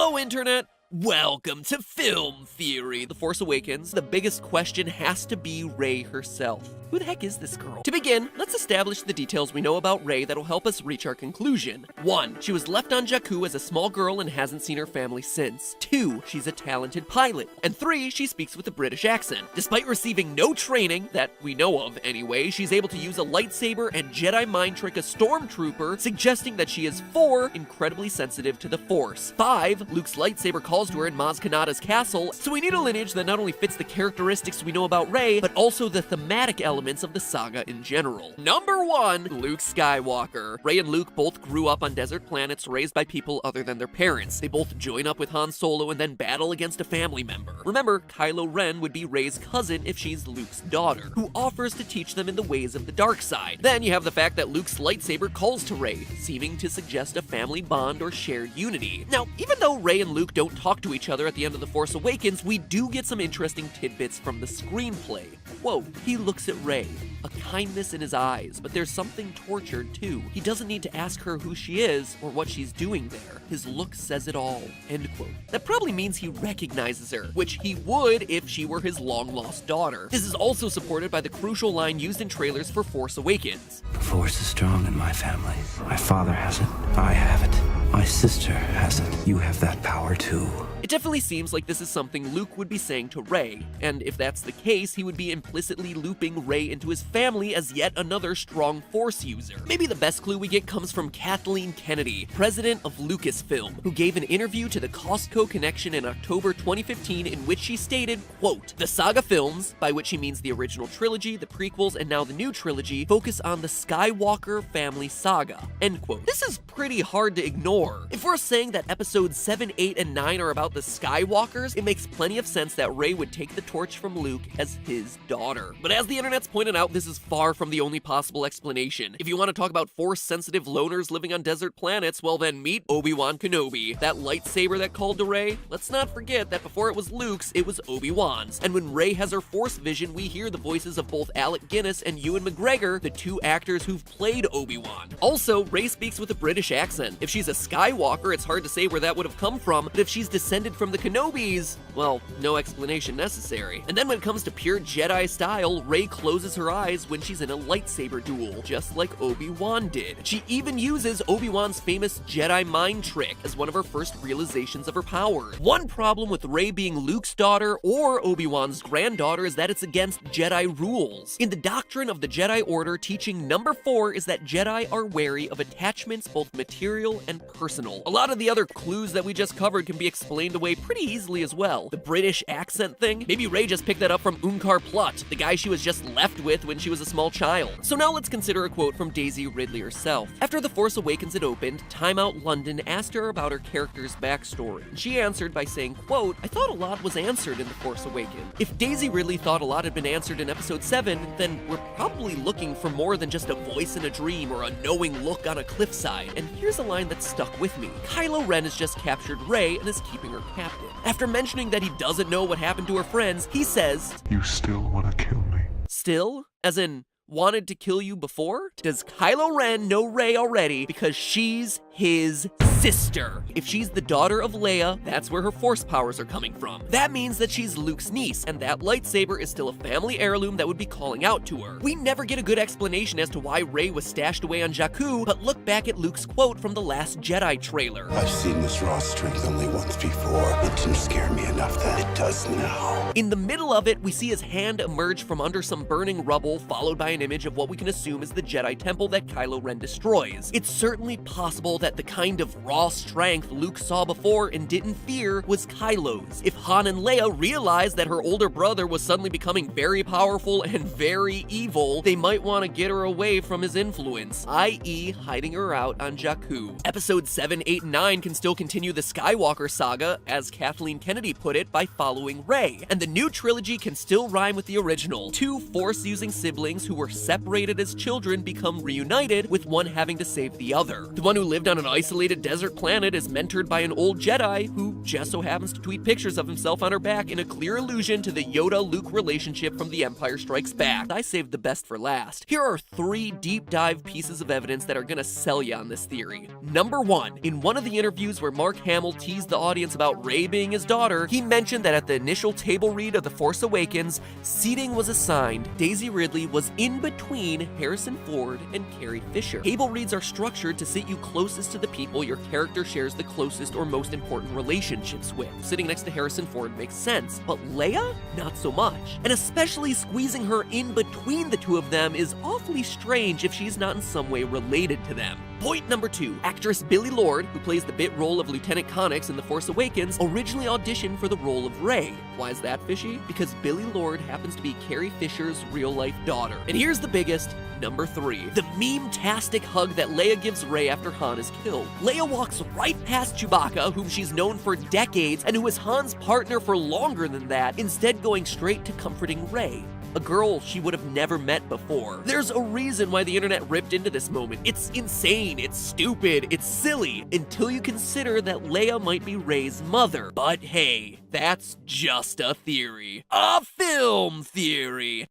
Hello, Internet! Welcome to Film Theory. The Force Awakens, the biggest question has to be Rey herself. Who the heck is this girl? To begin, let's establish the details we know about Rey that'll help us reach our conclusion. 1. She was left on Jakku as a small girl and hasn't seen her family since. 2. She's a talented pilot. And 3. She speaks with a British accent. Despite receiving no training, that we know of anyway, she's able to use a lightsaber and Jedi mind trick a stormtrooper, suggesting that she is 4. Incredibly sensitive to the Force. 5. Luke's lightsaber calls to her in Maz Kanata's castle, so we need a lineage that not only fits the characteristics we know about Rey, but also the thematic elements of the saga in general. Number 1, Luke Skywalker. Rey and Luke both grew up on desert planets raised by people other than their parents. They both join up with Han Solo and then battle against a family member. Remember, Kylo Ren would be Rey's cousin if she's Luke's daughter, who offers to teach them in the ways of the dark side. Then you have the fact that Luke's lightsaber calls to Rey, seeming to suggest a family bond or shared unity. Now, even though Rey and Luke don't talk to each other at the end of The Force Awakens, we do get some interesting tidbits from the screenplay. Quote, he looks at Rey, a kindness in his eyes, but there's something tortured too. He doesn't need to ask her who she is or what she's doing there. His look says it all, end quote. That probably means he recognizes her, which he would if she were his long-lost daughter. This is also supported by the crucial line used in trailers for Force Awakens. The Force is strong in my family. My father has it. I have it. My sister has it. You have that power too. It definitely seems like this is something Luke would be saying to Rey, and if that's the case, he would be implicitly looping Rey into his family as yet another strong Force user. Maybe the best clue we get comes from Kathleen Kennedy, president of Lucasfilm, who gave an interview to the Costco Connection in October 2015 in which she stated, quote, the saga films, by which she means the original trilogy, the prequels, and now the new trilogy, focus on the Skywalker family saga, end quote. This is pretty hard to ignore. If we're saying that episodes 7, 8, and 9 are about the Skywalkers, it makes plenty of sense that Rey would take the torch from Luke as his daughter. But as the internet's pointed out, this is far from the only possible explanation. If you want to talk about Force-sensitive loners living on desert planets, well then meet Obi-Wan Kenobi. That lightsaber that called to Rey, let's not forget that before it was Luke's, it was Obi-Wan's. And when Rey has her Force vision, we hear the voices of both Alec Guinness and Ewan McGregor, the 2 actors who've played Obi-Wan. Also, Rey speaks with a British accent. If she's a Skywalker, it's hard to say where that would have come from, but if she's descended from the Kenobis, well, no explanation necessary. And then when it comes to pure Jedi style, Rey closes her eyes when she's in a lightsaber duel, just like Obi-Wan did. She even uses Obi-Wan's famous Jedi mind trick as one of her first realizations of her power. One problem with Rey being Luke's daughter or Obi-Wan's granddaughter is that it's against Jedi rules. In the doctrine of the Jedi Order, teaching number 4 is that Jedi are wary of attachments both material and personal. A lot of the other clues that we just covered can be explained away pretty easily as well. The British accent thing? Maybe Rey just picked that up from Unkar Plutt, the guy she was just left with when she was a small child. So now let's consider a quote from Daisy Ridley herself. After The Force Awakens had opened, Time Out London asked her about her character's backstory. She answered by saying, quote, I thought a lot was answered in The Force Awakens. If Daisy Ridley thought a lot had been answered in Episode 7, then we're probably looking for more than just a voice in a dream or a knowing look on a cliffside. And here's a line that stuck with me. Kylo Ren has just captured Rey and is keeping her captive. After mentioning that he doesn't know what happened to her friends, he says, you still want to kill me? Still? As in, wanted to kill you before? Does Kylo Ren know Rey already because she's his sister? If she's the daughter of Leia, that's where her Force powers are coming from. That means that she's Luke's niece, and that lightsaber is still a family heirloom that would be calling out to her. We never get a good explanation as to why Rey was stashed away on Jakku, but look back at Luke's quote from the Last Jedi trailer. I've seen this raw strength only once before. It didn't scare me enough that it does now. In the middle of it, we see his hand emerge from under some burning rubble, followed by an image of what we can assume is the Jedi temple that Kylo Ren destroys. It's certainly possible that the kind of raw strength Luke saw before and didn't fear was Kylo's. If Han and Leia realized that her older brother was suddenly becoming very powerful and very evil, they might want to get her away from his influence, i.e. hiding her out on Jakku. Episodes 7, 8, and 9 can still continue the Skywalker saga, as Kathleen Kennedy put it, by following Rey, and the new trilogy can still rhyme with the original. 2 Force-using siblings who were separated as children become reunited, with one having to save the other. The one who lived on an isolated desert planet is mentored by an old Jedi who just so happens to tweet pictures of himself on her back in a clear allusion to the Yoda-Luke relationship from The Empire Strikes Back. I saved the best for last. Here are 3 deep dive pieces of evidence that are gonna sell you on this theory. Number 1, in one of the interviews where Mark Hamill teased the audience about Rey being his daughter, he mentioned that at the initial table read of The Force Awakens, seating was assigned. Daisy Ridley was in between Harrison Ford and Carrie Fisher. Table reads are structured to sit you closest to the people your character shares the closest or most important relationships with. Sitting next to Harrison Ford makes sense, but Leia? Not so much. And especially squeezing her in between the two of them is awfully strange if she's not in some way related to them. Point number 2. Actress Billie Lourd, who plays the bit role of Lieutenant Connix in The Force Awakens, originally auditioned for the role of Rey. Why is that fishy? Because Billie Lourd happens to be Carrie Fisher's real-life daughter. And here's the biggest, number 3. The meme-tastic hug that Leia gives Rey after Han is killed. Leia walks right past Chewbacca, whom she's known for decades, and who is Han's partner for longer than that, instead going straight to comforting Rey, a girl she would have never met before. There's a reason why the internet ripped into this moment. It's insane, it's stupid, it's silly, until you consider that Leia might be Rey's mother. But hey, that's just a theory. A film theory!